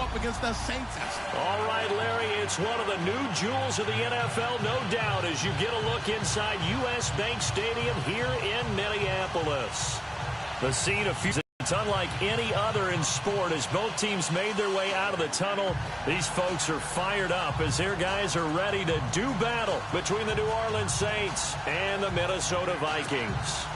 up against the Saints. All right, Larry, it's one of the new jewels of the NFL, no doubt, as you get a look inside U.S. Bank Stadium here in Minneapolis. The scene of fusion. It's unlike any other in sport as both teams made their way out of the tunnel. These folks are fired up as their guys are ready to do battle between the New Orleans Saints and the Minnesota Vikings.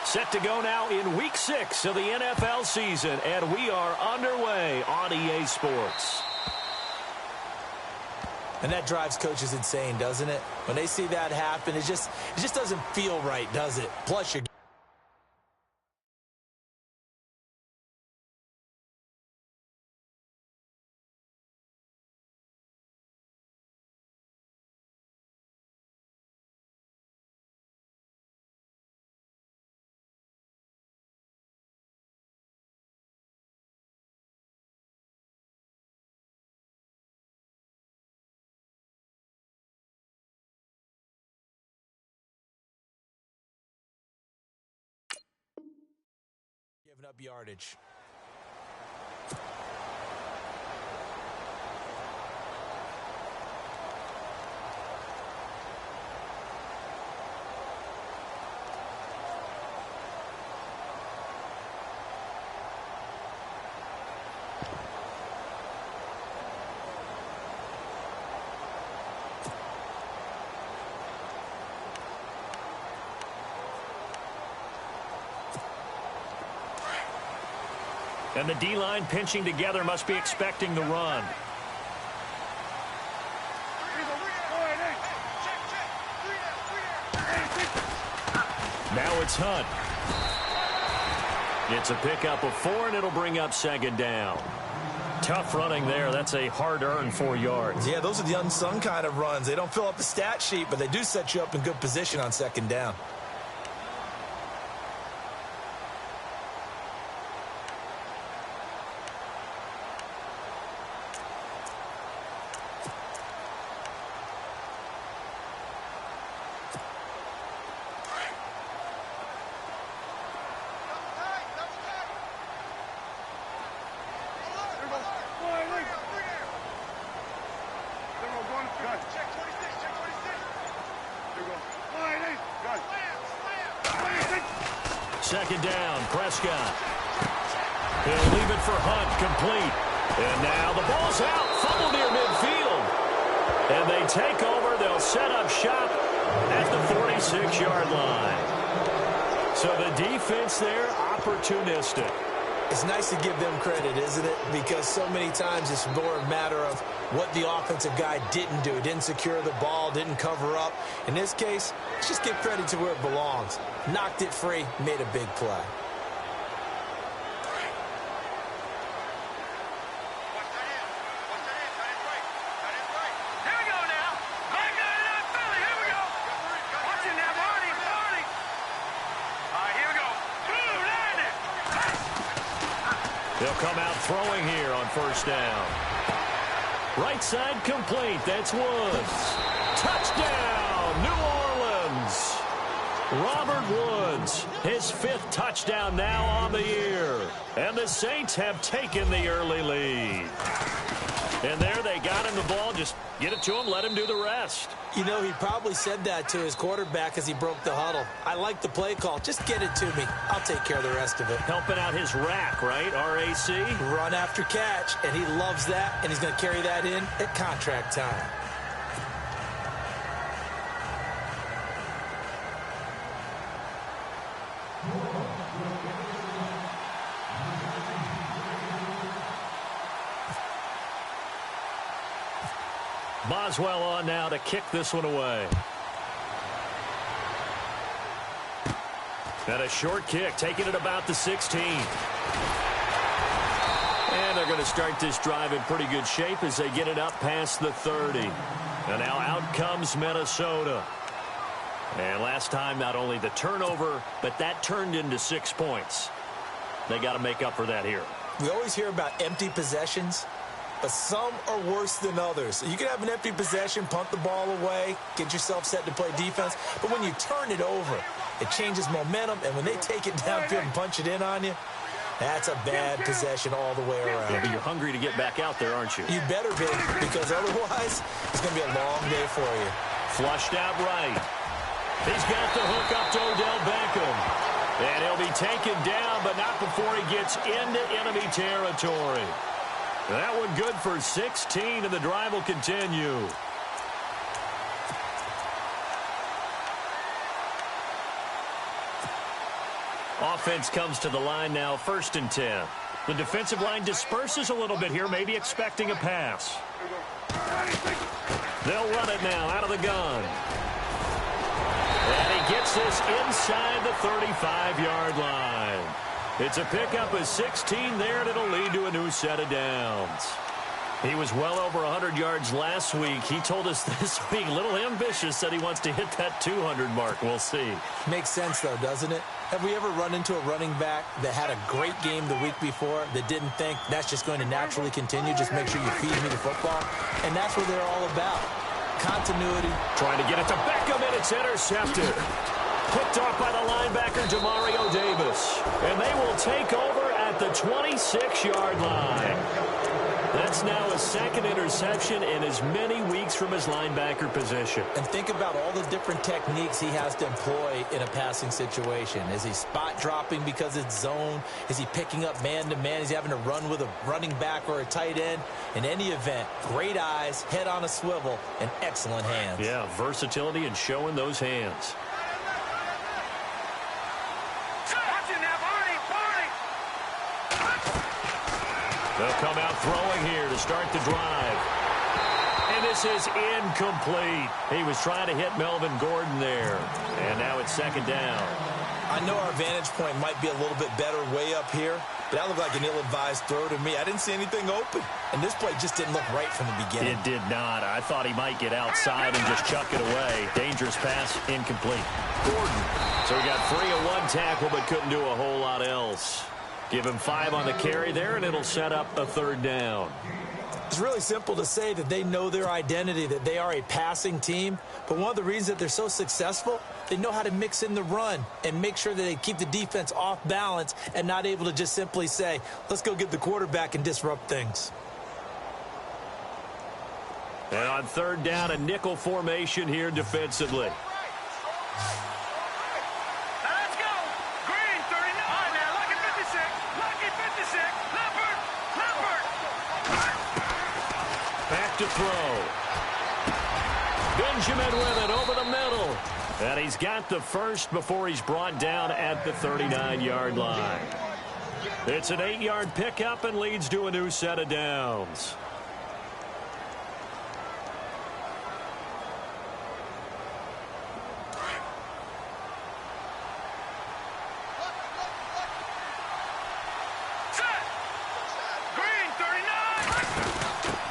Set to go now in Week 6 of the NFL season, and we are underway on EA Sports. And that drives coaches insane, doesn't it? When they see that happen, it just doesn't feel right, does it? Plus, you're giving up yardage. And the D-line pinching together must be expecting the run. Now it's Hunt. It's a pickup of 4, and it'll bring up second down. Tough running there. That's a hard-earned 4 yards. Yeah, those are the unsung kind of runs. They don't fill up the stat sheet, but they do set you up in good position on second down. Second down, Prescott. He'll leave it for Hunt, complete. And now the ball's out, fumble near midfield. And they take over, they'll set up shop at the 46-yard line. So the defense there, opportunistic. It's nice to give them credit, isn't it? Because so many times it's more a matter of what the offensive guy didn't do. Didn't secure the ball, didn't cover up. In this case, let's just give credit to where it belongs. Knocked it free, made a big play. They'll come out throwing here on first down. Right side complete. That's Woods. Touchdown, New Orleans. Robert Woods, his 5th touchdown now on the year. And the Saints have taken the early lead. And there they got him the ball. Just get it to him, let him do the rest. You know, he probably said that to his quarterback as he broke the huddle. I like the play call. Just get it to me. I'll take care of the rest of it. Helping out his rack, right? R-A-C? Run after catch, and he loves that, and he's going to carry that in at contract time. Boswell on now to kick this one away. And a short kick, taking it about the 16. And they're going to start this drive in pretty good shape as they get it up past the 30. And now out comes Minnesota. And last time, not only the turnover, but that turned into 6 points. They got to make up for that here. We always hear about empty possessions, but some are worse than others. You can have an empty possession, punt the ball away, get yourself set to play defense, but when you turn it over, it changes momentum, and when they take it downfield and punch it in on you, that's a bad possession all the way around. Yeah, but you're hungry to get back out there, aren't you? You better be, because otherwise, it's going to be a long day for you. Flushed out right. He's got the hook up to Odell Beckham. And he'll be taken down, but not before he gets into enemy territory. That one good for 16, and the drive will continue. Offense comes to the line now, 1st and 10. The defensive line disperses a little bit here, maybe expecting a pass. They'll run it now out of the gun. And he gets this inside the 35-yard line. It's a pickup of 16 there, and it'll lead to a new set of downs. He was well over 100 yards last week. He told us this week, a little ambitious, said he wants to hit that 200 mark. We'll see. Makes sense, though, doesn't it? Have we ever run into a running back that had a great game the week before that didn't think that's just going to naturally continue? Just make sure you feed me the football. And that's what they're all about. Continuity. Trying to get it to Beckham, and it's intercepted. Picked off by the linebacker, Demario Davis. And they will take over at the 26-yard line. That's now his 2nd interception in as many weeks from his linebacker position. And think about all the different techniques he has to employ in a passing situation. Is he spot dropping because it's zone? Is he picking up man-to-man? Is he having to run with a running back or a tight end? In any event, great eyes, head on a swivel, and excellent hands. Yeah, versatility and showing those hands. They'll come out throwing here to start the drive. And this is incomplete. He was trying to hit Melvin Gordon there. And now it's 2nd down. I know our vantage point might be a little bit better way up here, but that looked like an ill-advised throw to me. I didn't see anything open. And this play just didn't look right from the beginning. It did not. I thought he might get outside and just chuck it away. Dangerous pass, incomplete. Gordon. So he got free of one tackle but couldn't do a whole lot else. Give him 5 on the carry there, and it'll set up a 3rd down. It's really simple to say that they know their identity, that they are a passing team. But one of the reasons that they're so successful, they know how to mix in the run and make sure that they keep the defense off balance and not able to just simply say, let's go get the quarterback and disrupt things. And on 3rd down, a nickel formation here defensively. To throw. Benjamin with it over the middle. And he's got the first before he's brought down at the 39-yard line. It's an 8-yard pickup and leads to a new set of downs.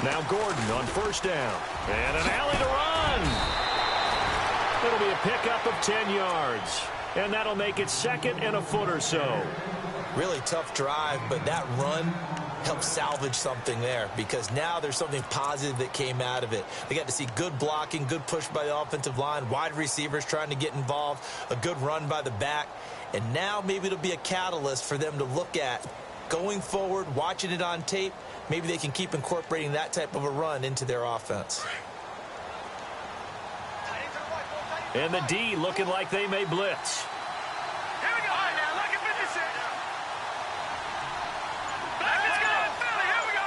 Now Gordon on 1st down. And an alley to run. It'll be a pickup of 10 yards. And that'll make it 2nd and a foot or so. Really tough drive, but that run helped salvage something there because now there's something positive that came out of it. They got to see good blocking, good push by the offensive line, wide receivers trying to get involved, a good run by the back. And now maybe it'll be a catalyst for them to look at going forward, watching it on tape. Maybe they can keep incorporating that type of a run into their offense. And the D looking like they may blitz. Here we go. All right, now, look at 56. Let's go, Philly. Here we go.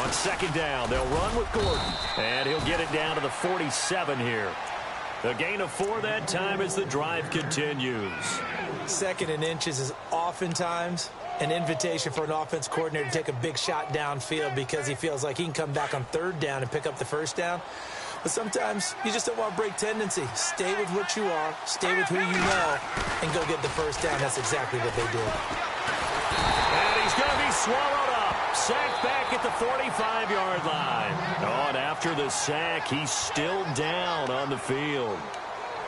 On 2nd down, they'll run with Gordon. And he'll get it down to the 47 here. A gain of 4 that time as the drive continues. 2nd and inches is oftentimes an invitation for an offense coordinator to take a big shot downfield because he feels like he can come back on 3rd down and pick up the 1st down. But sometimes you just don't want to break tendency. Stay with what you are, stay with who you know, and go get the 1st down. That's exactly what they did. And he's going to be swallowed up. Sacked back at the 45-yard line. Oh, and after the sack, he's still down on the field.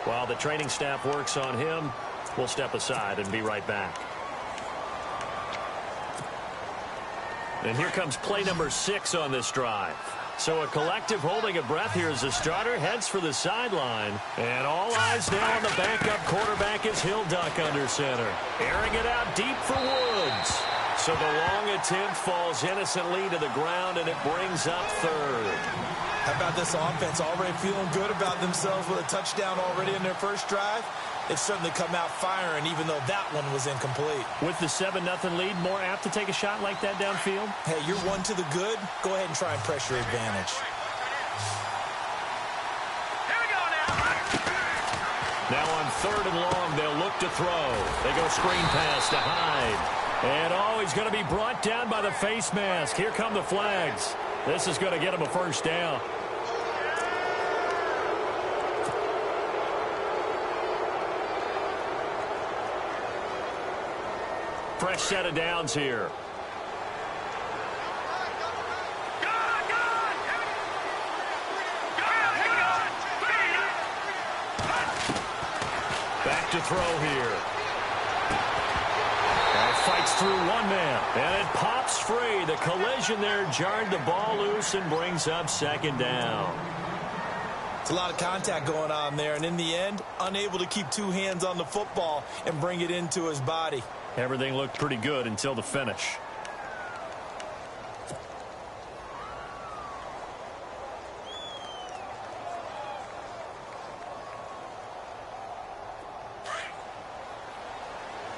While the training staff works on him, we'll step aside and be right back. And here comes play number 6 on this drive. So a collective holding of breath here as the starter heads for the sideline. And all eyes now on the backup quarterback as he'll duck under center. Airing it out deep for Woods. So the long attempt falls innocently to the ground, and it brings up third. How about this offense already feeling good about themselves with a touchdown already in their first drive? They've certainly come out firing, even though that one was incomplete. With the 7-0 lead, more apt to take a shot like that downfield? Hey, you're one to the good. Go ahead and try and pressure advantage. Here we go now. Now on 3rd and long, they'll look to throw. They go screen pass to Hyde. And, oh, he's going to be brought down by the face mask. Here come the flags. This is going to get him a first down. Fresh set of downs here. Back to throw here. Fights through one man, and it pops free. The collision there jarred the ball loose and brings up 2nd down. It's a lot of contact going on there, and in the end, unable to keep 2 hands on the football and bring it into his body. Everything looked pretty good until the finish.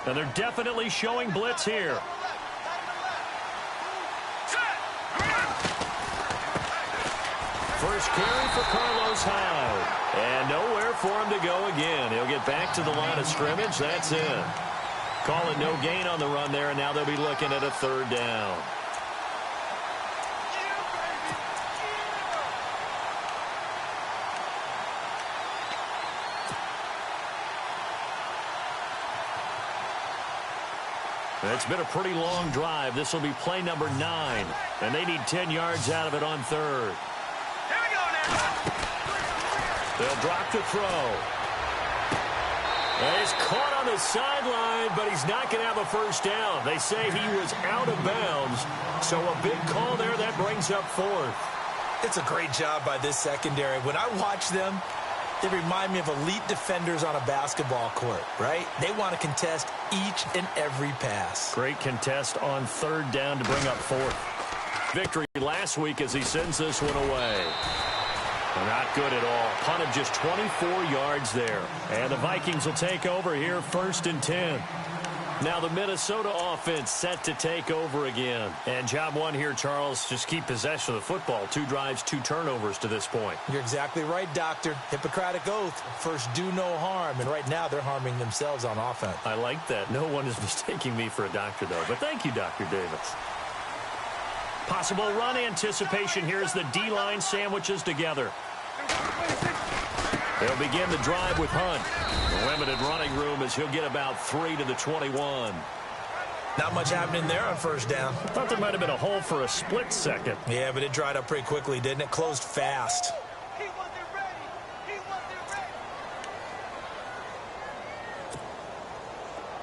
And they're definitely showing blitz here. First carry for Carlos Hyde. And nowhere for him to go again. He'll get back to the line of scrimmage. That's it. Call it no gain on the run there, and now they'll be looking at a 3rd down. It's been a pretty long drive. This will be play number 9, and they need 10 yards out of it on 3rd. Here we go now. They'll drop to throw. And he's caught on the sideline, but he's not going to have a first down. They say he was out of bounds, so a big call there. That brings up 4th. It's a great job by this secondary. When I watch them, they remind me of elite defenders on a basketball court, right? They want to contest each and every pass. Great contest on 3rd down to bring up 4th. Victory last week as he sends this one away. Not good at all. Punt of just 24 yards there. And the Vikings will take over here 1st and 10. Now the Minnesota offense set to take over again. And job 1 here, Charles, just keep possession of the football. 2 drives, 2 turnovers to this point. You're exactly right, Doctor. Hippocratic oath. First, do no harm. And right now, they're harming themselves on offense. I like that. No one is mistaking me for a doctor, though. But thank you, Dr. Davis. Possible run anticipation here as the D-line sandwiches together. They'll begin the drive with Hunt. The limited running room as he'll get about 3 to the 21. Not much happening there on 1st down. I thought there might have been a hole for a split second. Yeah, but it dried up pretty quickly, didn't it? Closed fast. He wasn't ready. He wasn't ready.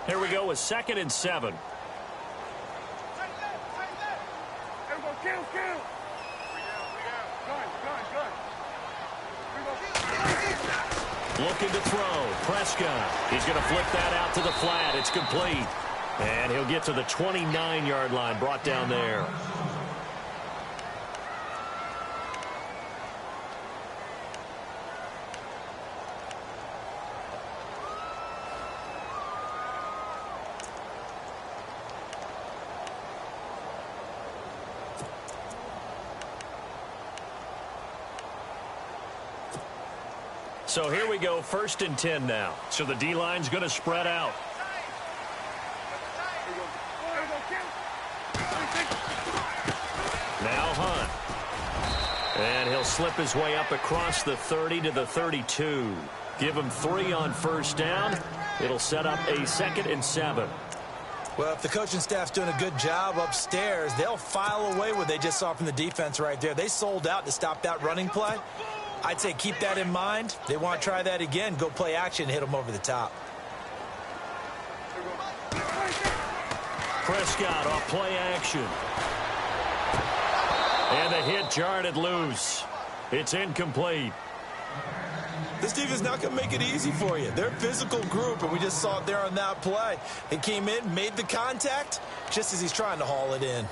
Here we go with 2nd and 7. Everyone, kill. Looking to throw. Prescott. He's going to flip that out to the flat. It's complete. And he'll get to the 29-yard line, brought down there. So here we go, 1st and 10 now. So the D-line's going to spread out. Now Hunt. And he'll slip his way up across the 30 to the 32. Give him 3 on 1st down. It'll set up a 2nd and 7. Well, if the coaching staff's doing a good job upstairs, they'll file away what they just saw from the defense right there. They sold out to stop that running play. I'd say keep that in mind. They want to try that again. Go play action and hit them over the top. Prescott off play action. And the hit jarred it loose. It's incomplete. This defense not going to make it easy for you. They're a physical group, and we just saw it there on that play. They came in, made the contact, just as he's trying to haul it in.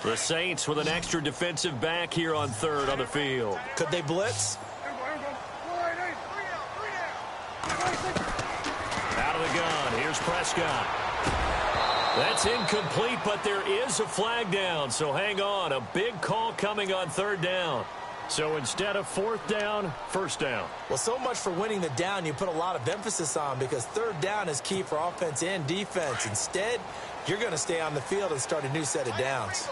The Saints with an extra defensive back here on third on the field. Could they blitz? Out of the gun. Here's Prescott. That's incomplete, but there is a flag down, so hang on. A big call coming on third down. So instead of fourth down, first down. Well, so much for winning the down you put a lot of emphasis on, because third down is key for offense and defense. Instead, you're going to stay on the field and start a new set of downs.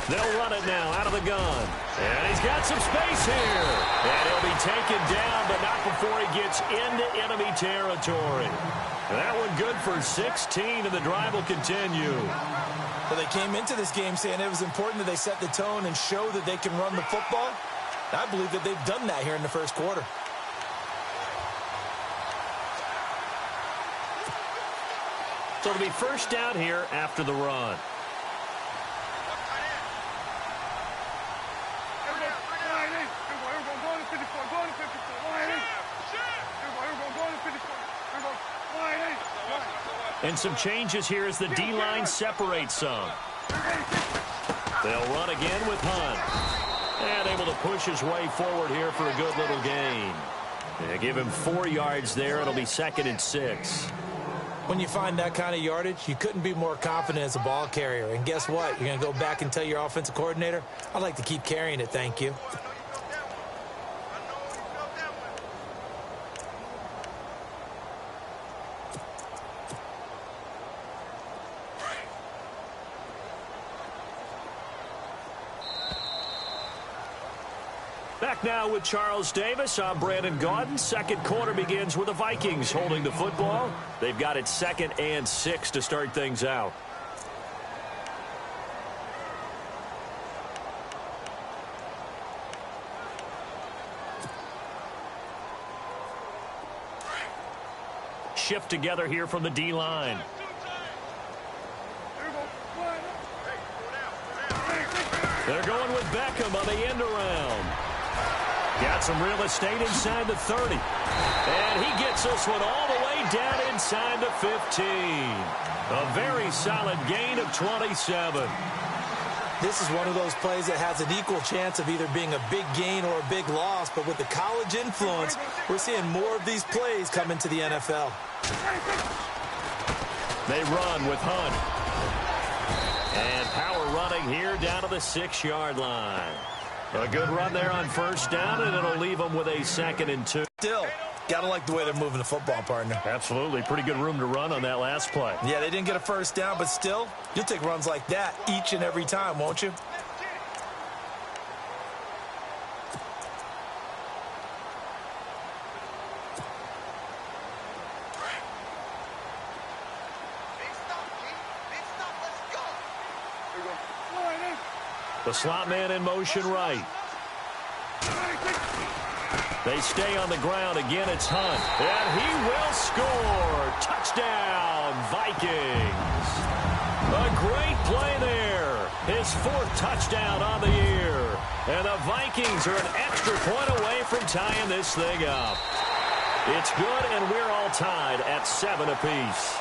They'll run it now out of the gun. And he's got some space here. And he'll be taken down, but not before he gets into enemy territory. And that one good for 16, and the drive will continue. Well, they came into this game saying it was important that they set the tone and show that they can run the football. I believe that they've done that here in the first quarter. So it'll be first down here after the run. And some changes here as the D-line separates some. They'll run again with Hunt. And able to push his way forward here for a good little gain. They give him 4 yards there. It'll be 2nd and 6. When you find that kind of yardage, you couldn't be more confident as a ball carrier. And guess what? You're going to go back and tell your offensive coordinator, I'd like to keep carrying it, thank you. Back now with Charles Davis. I'm Brandon Gaudin. Second quarter begins with the Vikings holding the football. They've got it 2nd and 6 to start things out. Shift together here from the D-line. They're going with Beckham on the end around. Got some real estate inside the 30. And he gets this one all the way down inside the 15. A very solid gain of 27. This is one of those plays that has an equal chance of either being a big gain or a big loss. But with the college influence, we're seeing more of these plays come into the NFL. They run with Hunt. And power running here down to the 6-yard line. A good run there on first down, and it'll leave them with a 2nd and 2. Still, gotta like the way they're moving the football, partner. Absolutely. Pretty good room to run on that last play. Yeah, they didn't get a first down, but still, you'll take runs like that each and every time, won't you? The slot man in motion right. They stay on the ground. Again, it's Hunt. And he will score. Touchdown, Vikings. A great play there. His 4th touchdown on the year. And the Vikings are an extra point away from tying this thing up. It's good, and we're all tied at 7 apiece.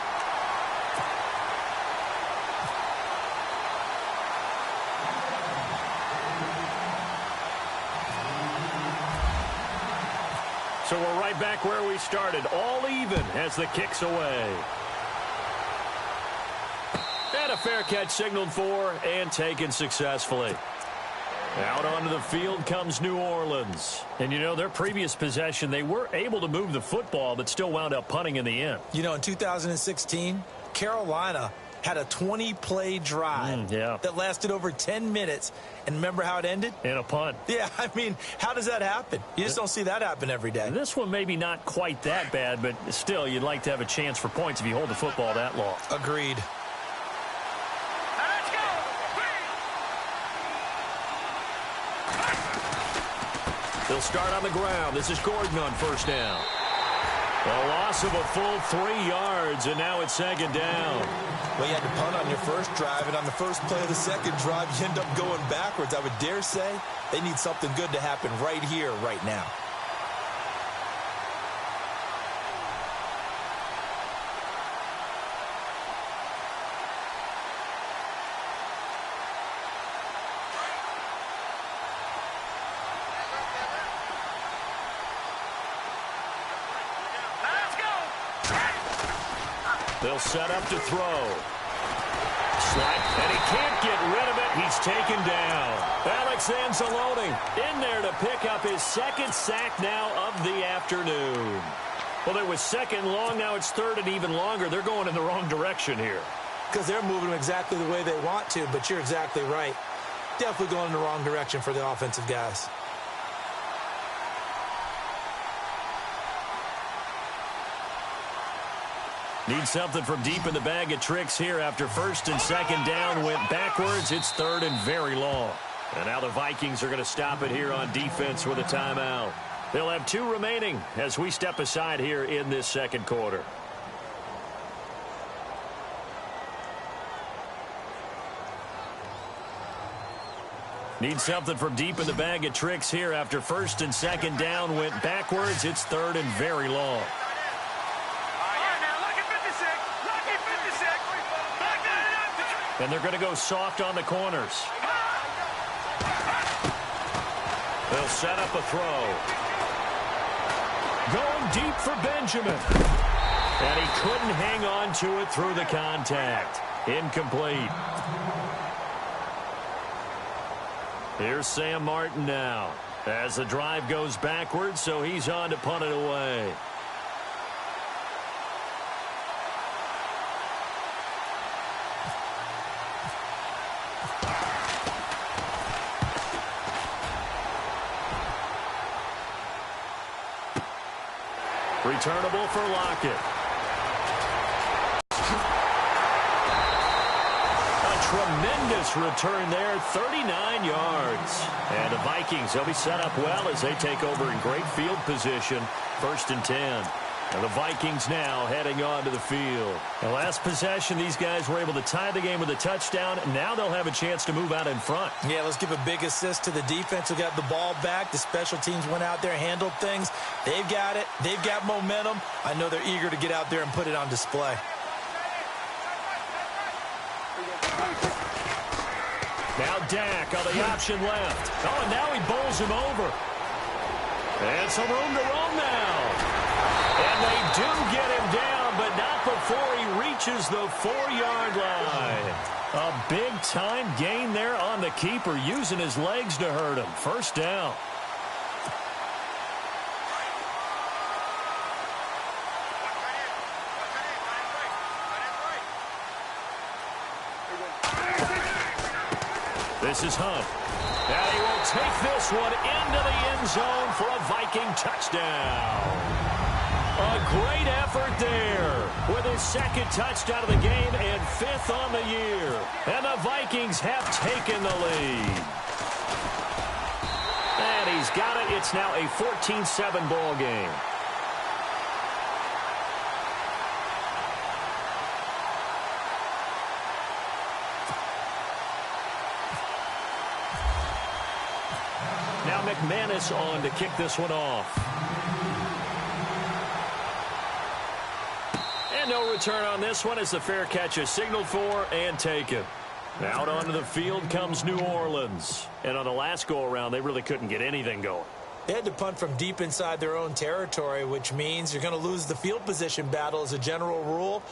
So we're right back where we started, all even as the kick's away. And a fair catch signaled for and taken successfully. Out onto the field comes New Orleans. And, you know, their previous possession, they were able to move the football, but still wound up punting in the end. You know, in 2016, Carolina had a 20-play drive that lasted over 10 minutes. And remember how it ended? In a punt. Yeah, I mean, how does that happen? You just don't see that happen every day. This one maybe not quite that bad, but still, you'd like to have a chance for points if you hold the football that long. Agreed. They'll start on the ground. This is Gordon on first down. A loss of a full 3 yards, and now it's second down. Well, you had to punt on your first drive, and on the first play of the second drive, you end up going backwards. I would dare say they need something good to happen right here, right now. They'll set up to throw. Slide, and he can't get rid of it. He's taken down. Alex Anzalone in there to pick up his second sack now of the afternoon. Well, it was second long. Now it's third and even longer. They're going in the wrong direction here. Because they're moving them exactly the way they want to, but you're exactly right. Definitely going in the wrong direction for the offensive guys. Need something from deep in the bag of tricks here after first and second down went backwards. It's third and very long. And now the Vikings are going to stop it here on defense with a timeout. They'll have 2 remaining as we step aside here in this second quarter. Need something from deep in the bag of tricks here after first and second down went backwards. It's third and very long. And they're going to go soft on the corners. They'll set up a throw. Going deep for Benjamin. And he couldn't hang on to it through the contact. Incomplete. Here's Sam Martin now. As the drive goes backwards, so he's on to punt it away. Returnable for Lockett. A tremendous return there, 39 yards. And the Vikings, they'll be set up well as they take over in great field position, 1st and 10. And the Vikings now heading on to the field. The last possession, these guys were able to tie the game with a touchdown. Now they'll have a chance to move out in front. Yeah, let's give a big assist to the defense who got the ball back. The special teams went out there, handled things. They've got it. They've got momentum. I know they're eager to get out there and put it on display. Now Dak on the option left. Oh, and now he bowls him over. And some room to roam now. And they do get him down, but not before he reaches the 4-yard line. A big-time gain there on the keeper, using his legs to hurt him. First down. This is Hunt. And he will take this one into the end zone for a Viking touchdown. A great effort there with his second touchdown of the game and 5th on the year. And the Vikings have taken the lead. And he's got it. It's now a 14-7 ball game. Now McManus on to kick this one off. And no return on this one as the fair catch is signaled for and taken. Out onto the field comes New Orleans. And on the last go-around, they really couldn't get anything going. They had to punt from deep inside their own territory, which means you're going to lose the field position battle as a general rule.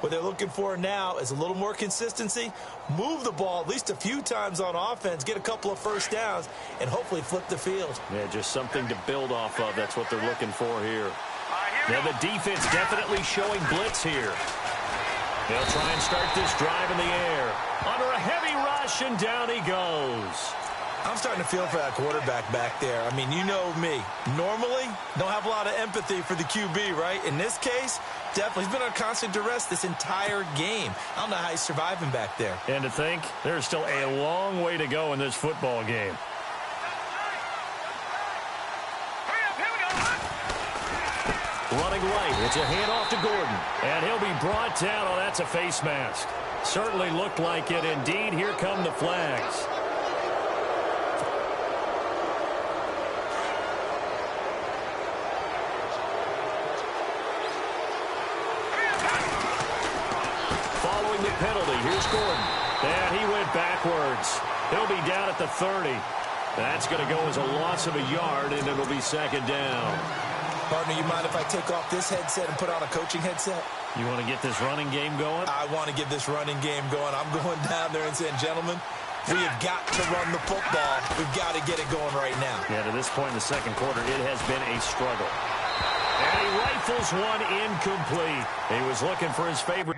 What they're looking for now is a little more consistency, move the ball at least a few times on offense, get a couple of first downs, and hopefully flip the field. Yeah, just something to build off of. That's what they're looking for here. Now the defense definitely showing blitz here. They'll try and start this drive in the air. Under a heavy rush, and down he goes. I'm starting to feel for that quarterback back there. I mean, you know me. Normally, don't have a lot of empathy for the QB, right? In this case, definitely. He's been on constant duress this entire game. I don't know how he's surviving back there. And to think, there's still a long way to go in this football game. Running right, it's a handoff to Gordon. And he'll be brought down. Oh, that's a face mask. Certainly looked like it. Indeed, here come the flags. Following the penalty, here's Gordon. And he went backwards. He'll be down at the 30. That's going to go as a loss of a yard, and it'll be second down. Partner, you mind if I take off this headset and put on a coaching headset? You want to get this running game going? I want to get this running game going. I'm going down there and saying, gentlemen, we have got to run the football. We've got to get it going right now. Yeah, to this point in the second quarter, it has been a struggle. And he rifles one incomplete. He was looking for his favorite.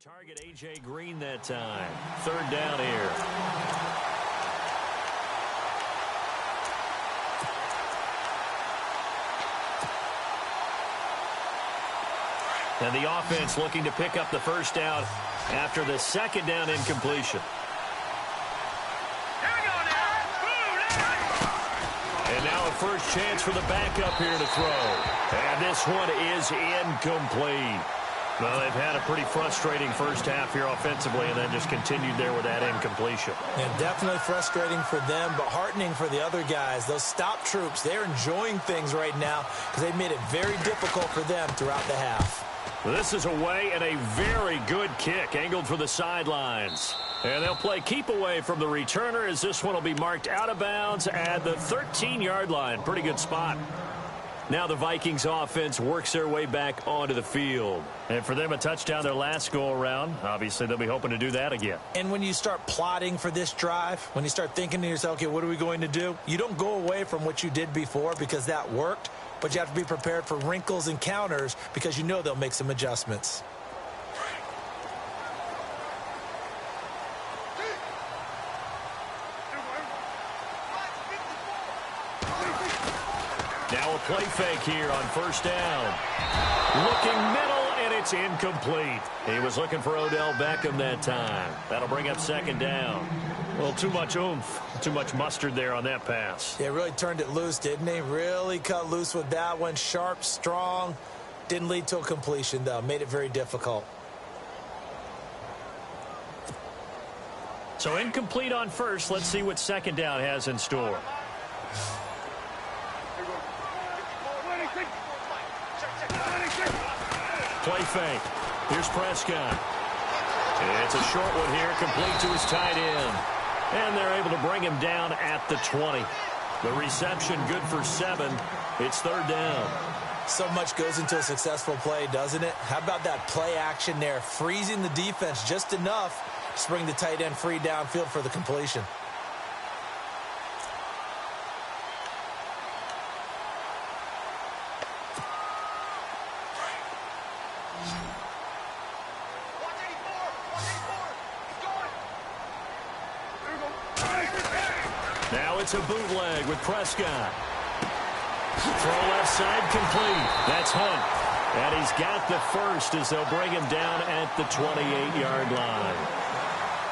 Target A.J. Green that time. Third down here. And the offense looking to pick up the first down after the second down incompletion. And now a first chance for the backup here to throw. And this one is incomplete. Well, they've had a pretty frustrating first half here offensively and then just continued there with that incompletion. And definitely frustrating for them, but heartening for the other guys. Those stop troops, they're enjoying things right now because they've made it very difficult for them throughout the half. This is away and a very good kick angled for the sidelines. And they'll play keep away from the returner as this one will be marked out of bounds at the 13-yard line. Pretty good spot. Now the Vikings offense works their way back onto the field. And for them, a touchdown their last go-around. Obviously, they'll be hoping to do that again. And when you start plotting for this drive, when you start thinking to yourself, okay, what are we going to do? You don't go away from what you did before because that worked, but you have to be prepared for wrinkles and counters because you know they'll make some adjustments. Now a play fake here on first down. Looking middle, and it's incomplete. He was looking for Odell Beckham that time. That'll bring up second down. Well, too much oomph, too much mustard there on that pass. Yeah, really turned it loose, didn't he? Really cut loose with that one. Sharp, strong. Didn't lead to a completion, though. Made it very difficult. So incomplete on first. Let's see what second down has in store. Play fake. Here's Prescott. It's a short one here, complete to his tight end. And they're able to bring him down at the 20. The reception good for 7. It's third down. So much goes into a successful play, doesn't it? How about that play action there, freezing the defense just enough to bring the tight end free downfield for the completion. Now it's a bootleg with Prescott. Throw left side complete. That's Hunt. And he's got the first as they'll bring him down at the 28-yard line.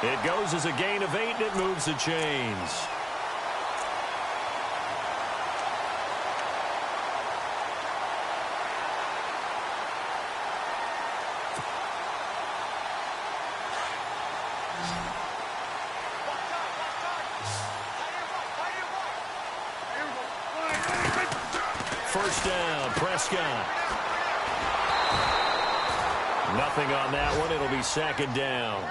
It goes as a gain of 8, and it moves the chains. First down, Prescott. Nothing on that one. It'll be second down.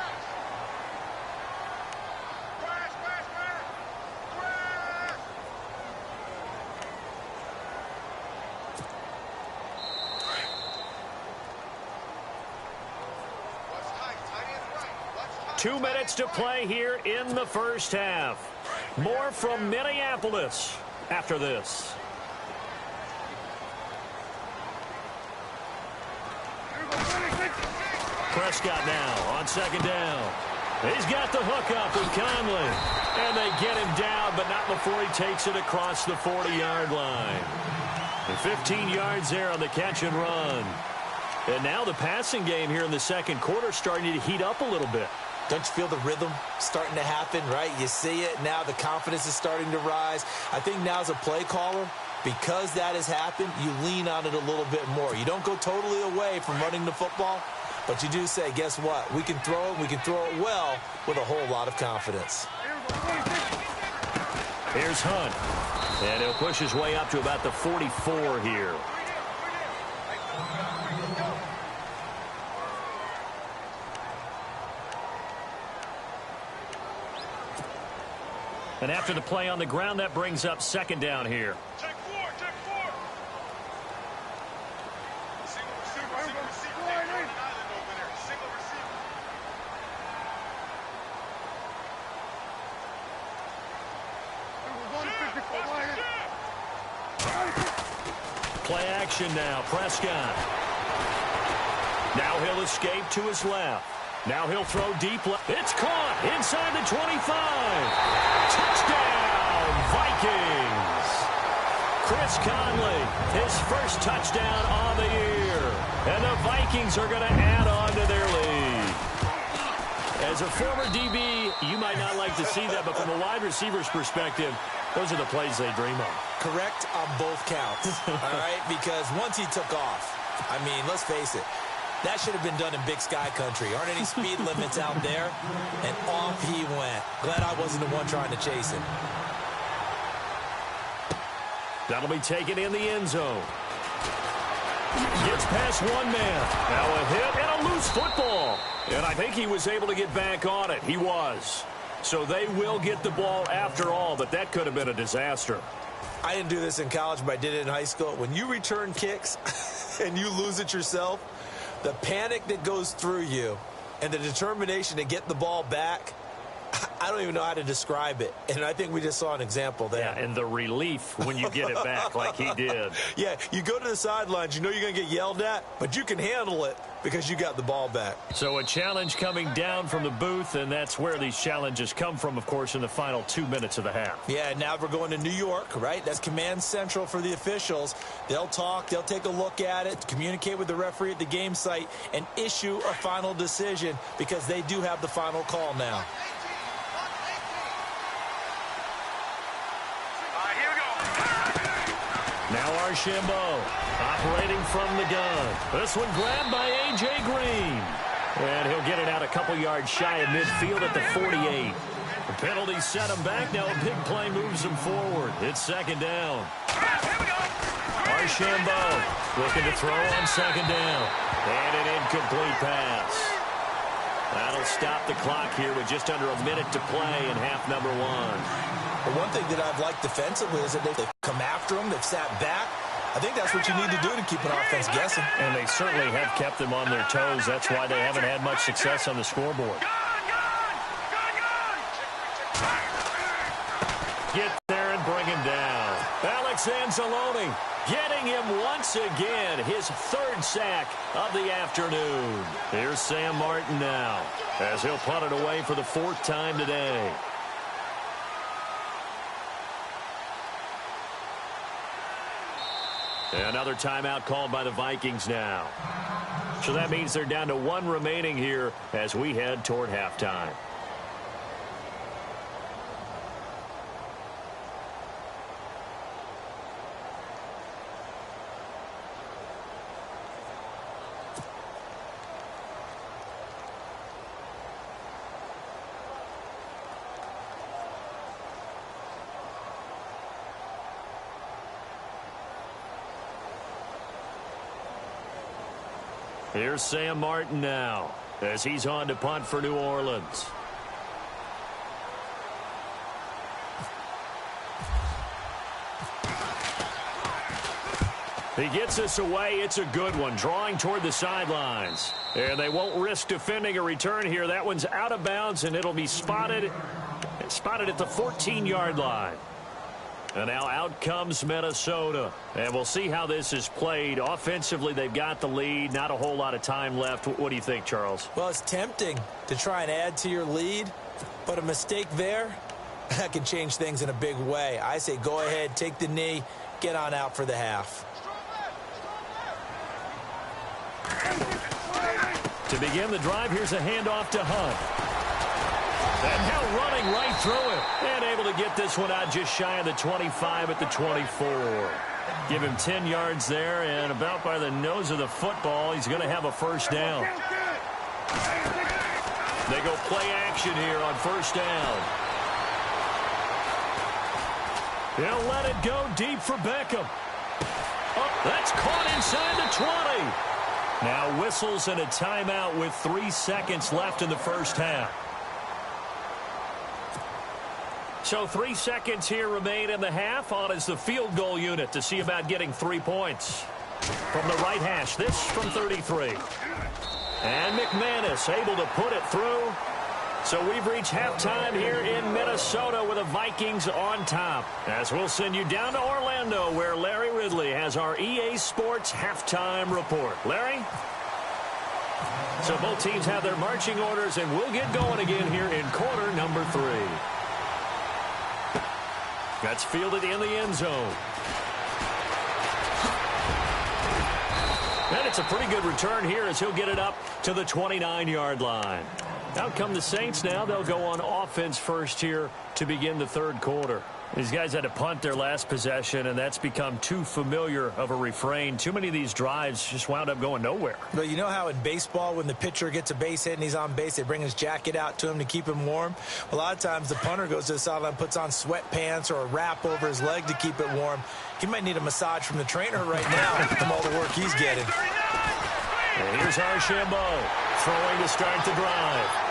Two minutes to play here in the first half. More from Minneapolis after this. Prescott now on second down. He's got the hook up with Conley. And they get him down, but not before he takes it across the 40-yard line. And 15 yards there on the catch and run. And now the passing game here in the second quarter starting to heat up a little bit. Don't you feel the rhythm starting to happen, right? You see it now. The confidence is starting to rise. I think now as a play caller, because that has happened, you lean on it a little bit more. You don't go totally away from running the football, but you do say, guess what? We can throw it. We can throw it well with a whole lot of confidence. Here's Hunt. And he'll push his way up to about the 44 here. And after the play on the ground, that brings up second down here. Check four, check four. Single receiver, Island over there. Single receiver. Play action now. Prescott. Now he'll escape to his left. Now he'll throw deep left. It's caught inside the 25. Touchdown, Vikings. Chris Conley, his first touchdown on the year. And the Vikings are going to add on to their lead. As a former DB, you might not like to see that, but from a wide receiver's perspective, those are the plays they dream of. Correct on both counts, all right? Because once he took off, I mean, let's face it, that should have been done in Big Sky Country. Aren't any speed limits out there? And off he went. Glad I wasn't the one trying to chase him. That'll be taken in the end zone. Gets past one man. Now a hit and a loose football. And I think he was able to get back on it. He was. So they will get the ball after all, but that could have been a disaster. I didn't do this in college, but I did it in high school. When you return kicks and you lose it yourself, the panic that goes through you and the determination to get the ball back, I don't even know how to describe it. And I think we just saw an example there. Yeah, and the relief when you get it back like he did. Yeah, you go to the sidelines, you know you're going to get yelled at, but you can handle it because you got the ball back. So a challenge coming down from the booth, and that's where these challenges come from, of course, in the final 2 minutes of the half. Yeah, now we're going to New York, right? That's command central for the officials. They'll talk, they'll take a look at it, communicate with the referee at the game site, and issue a final decision because they do have the final call now. Now Archambault operating from the gun. This one grabbed by A.J. Green. And he'll get it out a couple yards shy of midfield at the 48. The penalty set him back. Now a big play moves him forward. It's second down. Archambault looking to throw on second down. And an incomplete pass. That'll stop the clock here with just under a minute to play in half number one. But one thing that I've liked defensively is that they've come after him, they've sat back, I think that's what you need to do to keep an offense guessing. And they certainly have kept them on their toes. That's why they haven't had much success on the scoreboard. Get there and bring him down. Alex Anzalone getting him once again, his third sack of the afternoon. Here's Sam Martin now as he'll punt it away for the fourth time today. Another timeout called by the Vikings now. So that means they're down to one remaining here as we head toward halftime. Here's Sam Martin now as he's on to punt for New Orleans. He gets us away. It's a good one, drawing toward the sidelines. And they won't risk defending a return here. That one's out of bounds, and it'll be spotted at the 14-yard line. And now out comes Minnesota. And we'll see how this is played. Offensively, they've got the lead. Not a whole lot of time left. What do you think, Charles? Well, it's tempting to try and add to your lead, but a mistake there, that can change things in a big way. I say go ahead, take the knee, get on out for the half. To begin the drive, here's a handoff to Hunt. And now running right through it. And able to get this one out just shy of the 25 at the 24. Give him 10 yards there, and about by the nose of the football, he's going to have a first down. They go play action here on first down. He'll let it go deep for Beckham. Oh, that's caught inside the 20. Now whistles and a timeout with 3 seconds left in the first half. So 3 seconds here remain in the half. On is the field goal unit to see about getting 3 points. From the right hash, this from 33. And McManus able to put it through. So we've reached halftime here in Minnesota with the Vikings on top. As we'll send you down to Orlando where Larry Ridley has our EA Sports halftime report. Larry? So both teams have their marching orders, and we'll get going again here in quarter number 3. That's fielded in the end zone. And it's a pretty good return here as he'll get it up to the 29-yard line. Out come the Saints now. They'll go on offense first here to begin the third quarter. These guys had to punt their last possession, and that's become too familiar of a refrain. Too many of these drives just wound up going nowhere. But you know how in baseball, when the pitcher gets a base hit and he's on base, they bring his jacket out to him to keep him warm? A lot of times the punter goes to the sideline, puts on sweatpants or a wrap over his leg to keep it warm. He might need a massage from the trainer right now from all the work he's getting. And here's Archambault throwing to start the drive.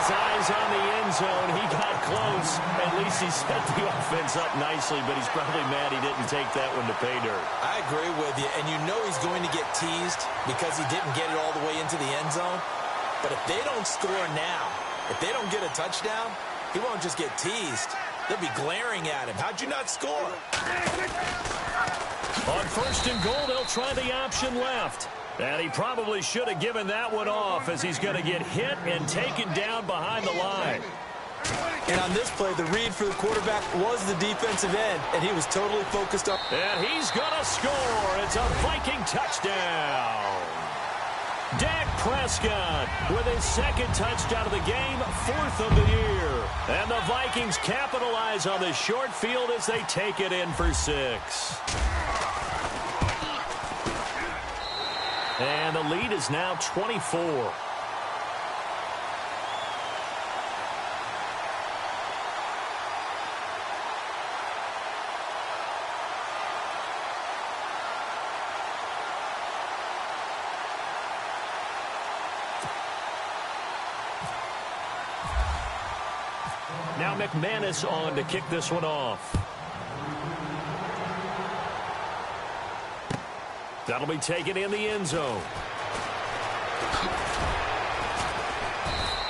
Eyes on the end zone. He got close. At least he set the offense up nicely, but he's probably mad he didn't take that one to pay dirt. I agree with you, and you know he's going to get teased because he didn't get it all the way into the end zone. But if they don't score now, if they don't get a touchdown, he won't just get teased. They'll be glaring at him. How'd you not score? On first and goal, they'll try the option left. And he probably should have given that one off as he's going to get hit and taken down behind the line. And on this play, the read for the quarterback was the defensive end, and he was totally focused on. And he's going to score. It's a Viking touchdown. Dak Prescott with his second touchdown of the game, 4th of the year. And the Vikings capitalize on the short field as they take it in for 6. And the lead is now 24. Now McManus on to kick this one off. That'll be taken in the end zone.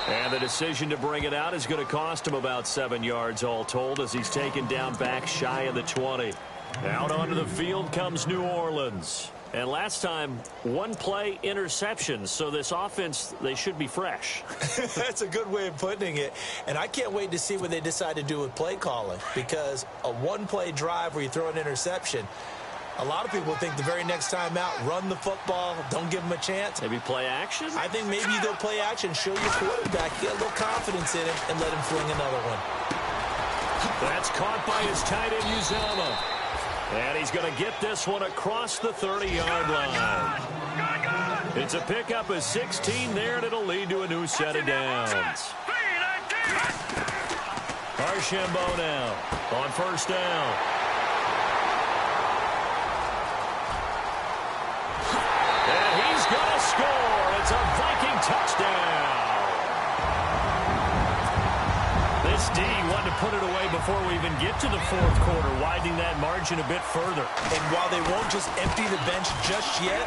And the decision to bring it out is going to cost him about 7 yards all told as he's taken down back shy of the 20. Out onto the field comes New Orleans. And last time, one play interception, so this offense, they should be fresh. That's a good way of putting it. And I can't wait to see what they decide to do with play calling, because a one-play drive where you throw an interception, a lot of people think the very next time out, run the football, don't give them a chance. Maybe play action? I think maybe you go play action, show your quarterback, get a little confidence in him, and let him fling another one. That's caught by his tight end, Uzama. And he's going to get this one across the 30-yard line. It's a pickup of 16 there, and it'll lead to a new set of downs. Archambault now on first down. And he's going to score. It's a Viking touchdown. This D wanted to put it away before we even get to the fourth quarter, widening that margin a bit further. And while they won't just empty the bench just yet,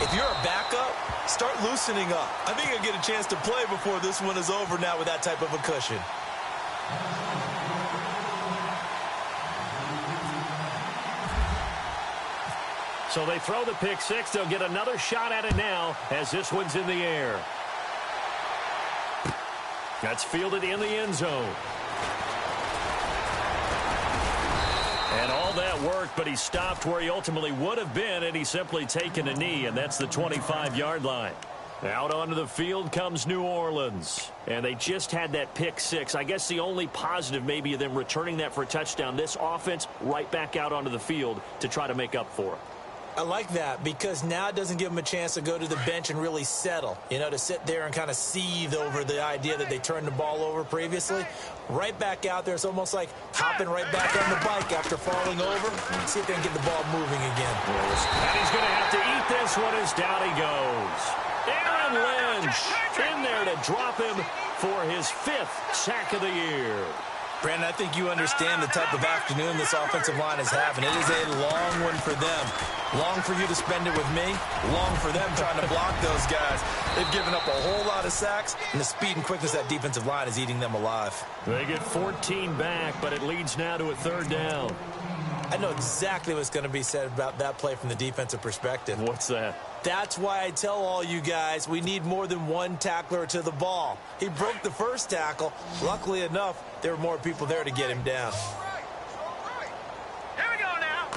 if you're a backup, start loosening up. I think you'll get a chance to play before this one is over now with that type of a cushion. So they throw the pick six. They'll get another shot at it now as this one's in the air. That's fielded in the end zone. And all that worked, but he stopped where he ultimately would have been, and he's simply taken a knee, and that's the 25-yard line. Out onto the field comes New Orleans. And they just had that pick six. I guess the only positive maybe of them returning that for a touchdown. This offense right back out onto the field to try to make up for it. I like that because now it doesn't give them a chance to go to the bench and really settle, to sit there and kind of seethe over the idea that they turned the ball over previously. Right back out there, it's almost like hopping right back on the bike after falling over. See if they can get the ball moving again. And he's going to have to eat this one as down he goes. Aaron Lynch in there to drop him for his 5th sack of the year. Brandon, I think you understand the type of afternoon this offensive line is having. It is a long one for them. Long for you to spend it with me. Long for them trying to block those guys. They've given up a whole lot of sacks, and the speed and quickness of that defensive line is eating them alive. They get 14 back, but it leads now to a 3rd down. I know exactly what's going to be said about that play from the defensive perspective. What's that? That's why I tell all you guys we need more than one tackler to the ball. He broke the first tackle. Luckily enough, there were more people there to get him down. Here we go now.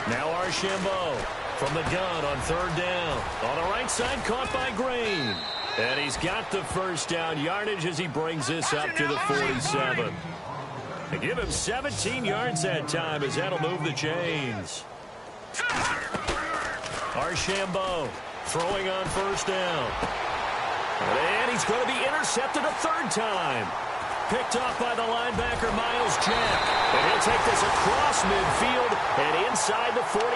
Now Archambault from the gun on 3rd down. On the right side, caught by Green. And he's got the first down yardage as he brings this up to the 47. They give him 17 yards that time as that'll move the chains. Archambault throwing on first down. And he's going to be intercepted a 3rd time. Picked off by the linebacker, Miles Jack. And he'll take this across midfield and inside the 45.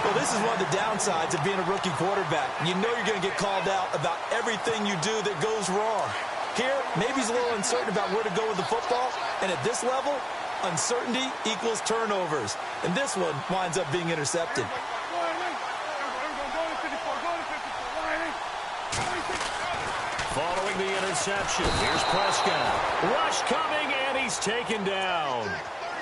Well, this is one of the downsides of being a rookie quarterback. You know you're going to get called out about everything you do that goes wrong. Here, maybe he's a little uncertain about where to go with the football. And at this level, uncertainty equals turnovers. And this one winds up being intercepted. Following the interception, here's Prescott. Rush coming, and he's taken down.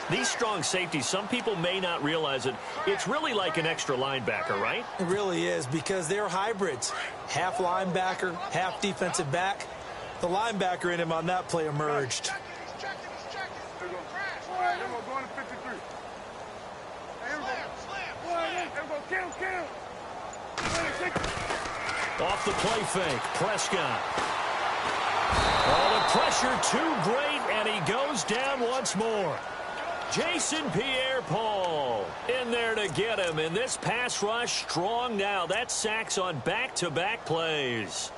These strong safeties, some people may not realize it. It's really like an extra linebacker, right? It really is because they're hybrids. Half linebacker, half defensive back. The linebacker in him on that play emerged. Off the play fake, Prescott. Oh, the pressure too great, and he goes down once more. Jason Pierre-Paul in there to get him, and this pass rush strong now. That's sacks on back-to-back plays.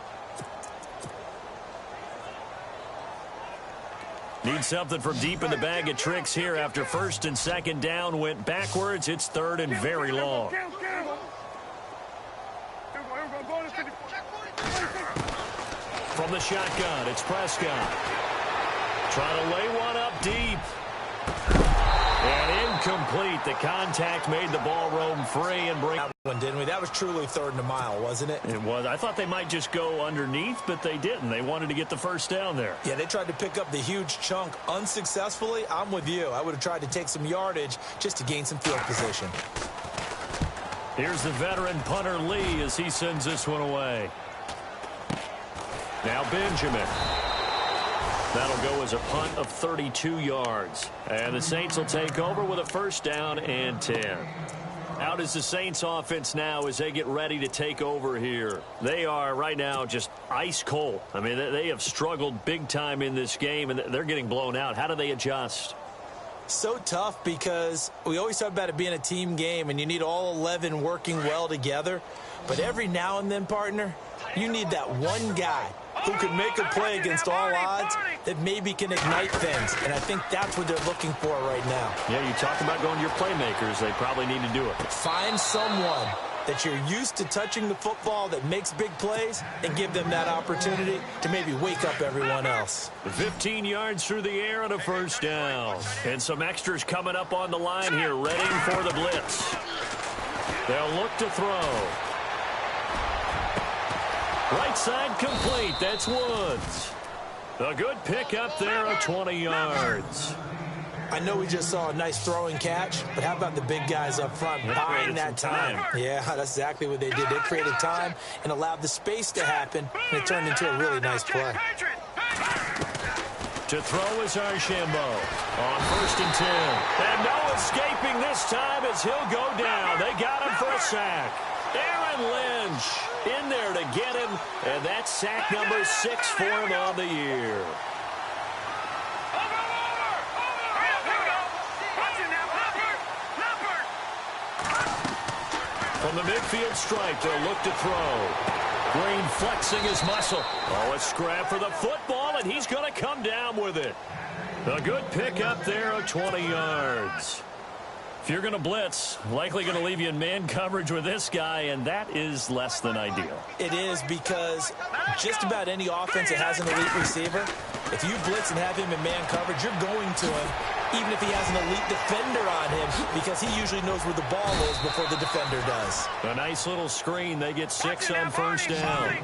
Need something from deep in the bag of tricks here after 1st and 2nd down went backwards. It's 3rd and very long. From the shotgun, it's Prescott. Trying to lay one up deep. And incomplete. The contact made the ball roam free and bring... That one, didn't we? That was truly 3rd and a mile, wasn't it? It was. I thought they might just go underneath, but they didn't. They wanted to get the first down there. Yeah, they tried to pick up the huge chunk unsuccessfully. I'm with you. I would have tried to take some yardage just to gain some field position. Here's the veteran punter Lee as he sends this one away. Now Benjamin. That'll go as a punt of 32 yards. And the Saints will take over with a first down and 10. Out is the Saints offense now as they get ready to take over here. They are right now just ice cold. I mean, they have struggled big time in this game, and they're getting blown out. How do they adjust? So tough because we always talk about it being a team game, and you need all 11 working well together. But every now and then, partner, you need that one guy who can make a play against all odds that maybe can ignite things. And I think that's what they're looking for right now. Yeah, you talk about going to your playmakers. They probably need to do it. Find someone that you're used to touching the football that makes big plays and give them that opportunity to maybe wake up everyone else. 15 yards through the air and a first down. And some extras coming up on the line here, ready for the blitz. They'll look to throw. Right side complete. That's Woods. A good pick up there of 20 yards. I know we just saw a nice throwing catch, but how about the big guys up front buying that time? Yeah, that's exactly what they did. They created time and allowed the space to happen, and it turned into a really nice play. To throw is Archambault on 1st and 10. And no escaping this time as he'll go down. They got him for a sack. Aaron Lynch in there to get him, and that's sack number 6 for him on the year. From the midfield stripe, they'll look to throw. Green flexing his muscle. Oh, a scrap for the football, and he's going to come down with it. A good pick up there of 20 yards. If you're going to blitz, likely going to leave you in man coverage with this guy, and that is less than ideal. It is, because just about any offense that has an elite receiver, if you blitz and have him in man coverage, you're going to him, even if he has an elite defender on him, because he usually knows where the ball is before the defender does. A nice little screen. They get 6 on first down.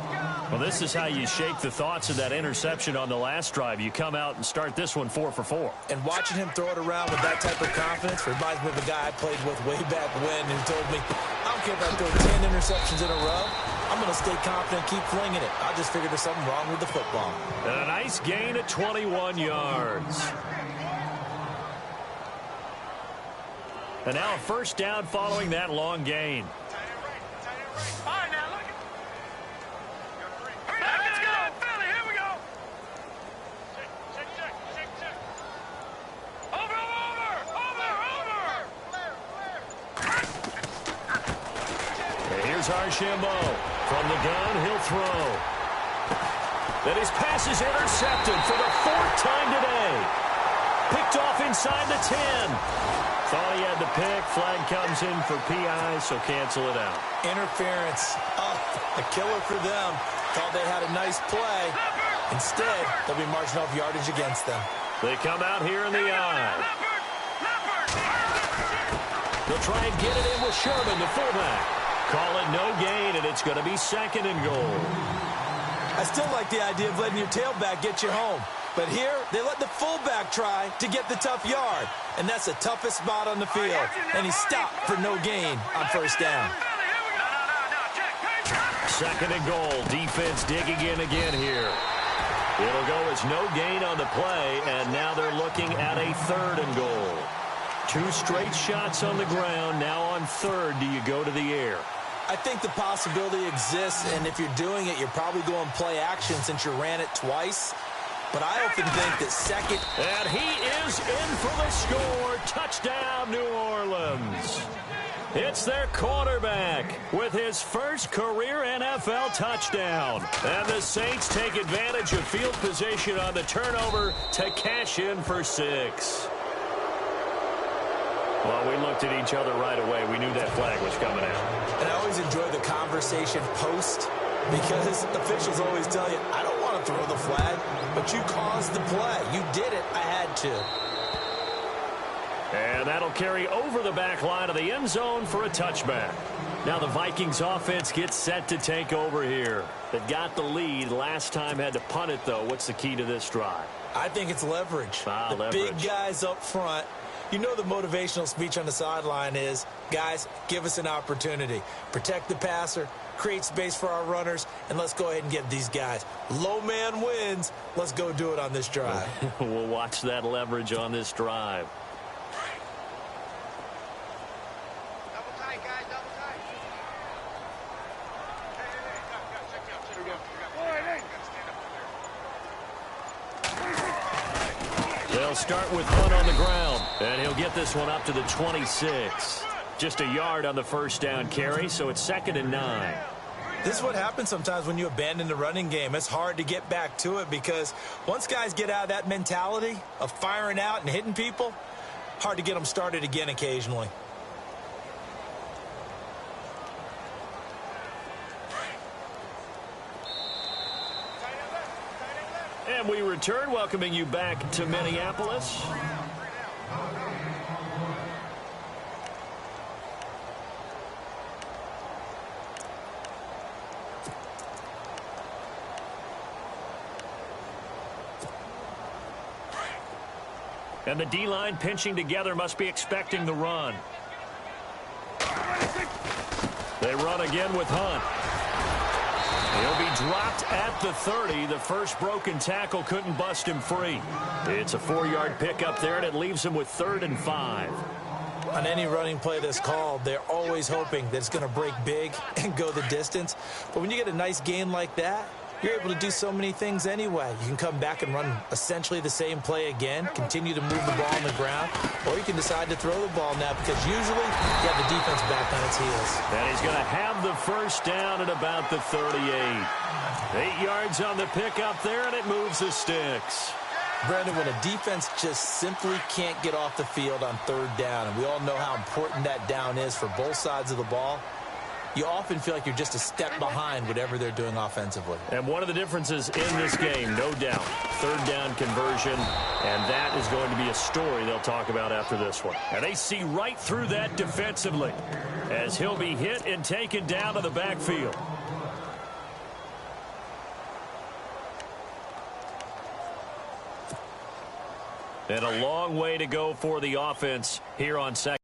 Well, this is how you shape the thoughts of that interception on the last drive. You come out and start this one 4 for 4. And watching him throw it around with that type of confidence reminds me of a guy I played with way back when who told me, I don't care if I throw 10 interceptions in a row. I'm going to stay confident, keep flinging it. I just figured there's something wrong with the football. And a nice gain of 21 yards. And now a first down following that long gain. Archambault from the gun, he'll throw. Then his pass is intercepted for the 4th time today. Picked off inside the 10. Thought he had the pick. Flag comes in for PI, so cancel it out. Interference. Oh, a killer for them. Thought they had a nice play. Instead, they'll be marching off yardage against them. They come out here in the eye. They'll try and get it in with Sherman, the fullback. Call it no gain, and it's going to be 2nd and goal. I still like the idea of letting your tailback get you home. But here, they let the fullback try to get the tough yard. And that's the toughest spot on the field. And he stopped for no gain on first down. 2nd and goal. Defense digging in again here. It'll go as no gain on the play, and now they're looking at a 3rd and goal. 2 straight shots on the ground. Now on 3rd, do you go to the air? I think the possibility exists, and if you're doing it, you're probably going play action since you ran it twice. But I often think that 2nd... And he is in for the score. Touchdown, New Orleans. It's their quarterback with his first career NFL touchdown. And the Saints take advantage of field position on the turnover to cash in for 6. Well, we looked at each other right away. We knew that flag was coming out. And I always enjoy the conversation post, because officials always tell you, I don't want to not throw the flag, but you caused the play. You did it. I had to. And that'll carry over the back line of the end zone for a touchback. Now the Vikings offense gets set to take over here. They got the lead. Last time had to punt it, though. What's the key to this drive? I think it's leverage. The big guys up front. You know the motivational speech on the sideline is, guys, give us an opportunity. Protect the passer, create space for our runners, and let's go ahead and get these guys. Low man wins. Let's go do it on this drive. We'll watch that leverage on this drive. Double tight, guys, double tight. Hey, guys, check me out. Here we go. All right, hey. They'll start with Hunt on the ground, and he'll get this one up to the 26. Just a yard on the first down carry, so it's 2nd and 9. This is what happens sometimes when you abandon the running game. It's hard to get back to it because once guys get out of that mentality of firing out and hitting people, hard to get them started again occasionally. And we return, welcoming you back to Minneapolis. And the D-line pinching together must be expecting the run. They run again with Hunt. He'll be dropped at the 30. The first broken tackle couldn't bust him free. It's a 4-yard pickup there, and it leaves him with 3rd and 5. On any running play that's called, they're always hoping that it's going to break big and go the distance. But when you get a nice gain like that, you're able to do so many things anyway. You can come back and run essentially the same play again, continue to move the ball on the ground, or you can decide to throw the ball now because usually you have the defense back on its heels. And he's going to have the first down at about the 38. 8 yards on the pickup there, and it moves the sticks. Brandon, when a defense just simply can't get off the field on 3rd down, and we all know how important that down is for both sides of the ball, you often feel like you're just a step behind whatever they're doing offensively. And one of the differences in this game, no doubt, 3rd down conversion, and that is going to be a story they'll talk about after this one. And they see right through that defensively as he'll be hit and taken down to the backfield. And a long way to go for the offense here on second.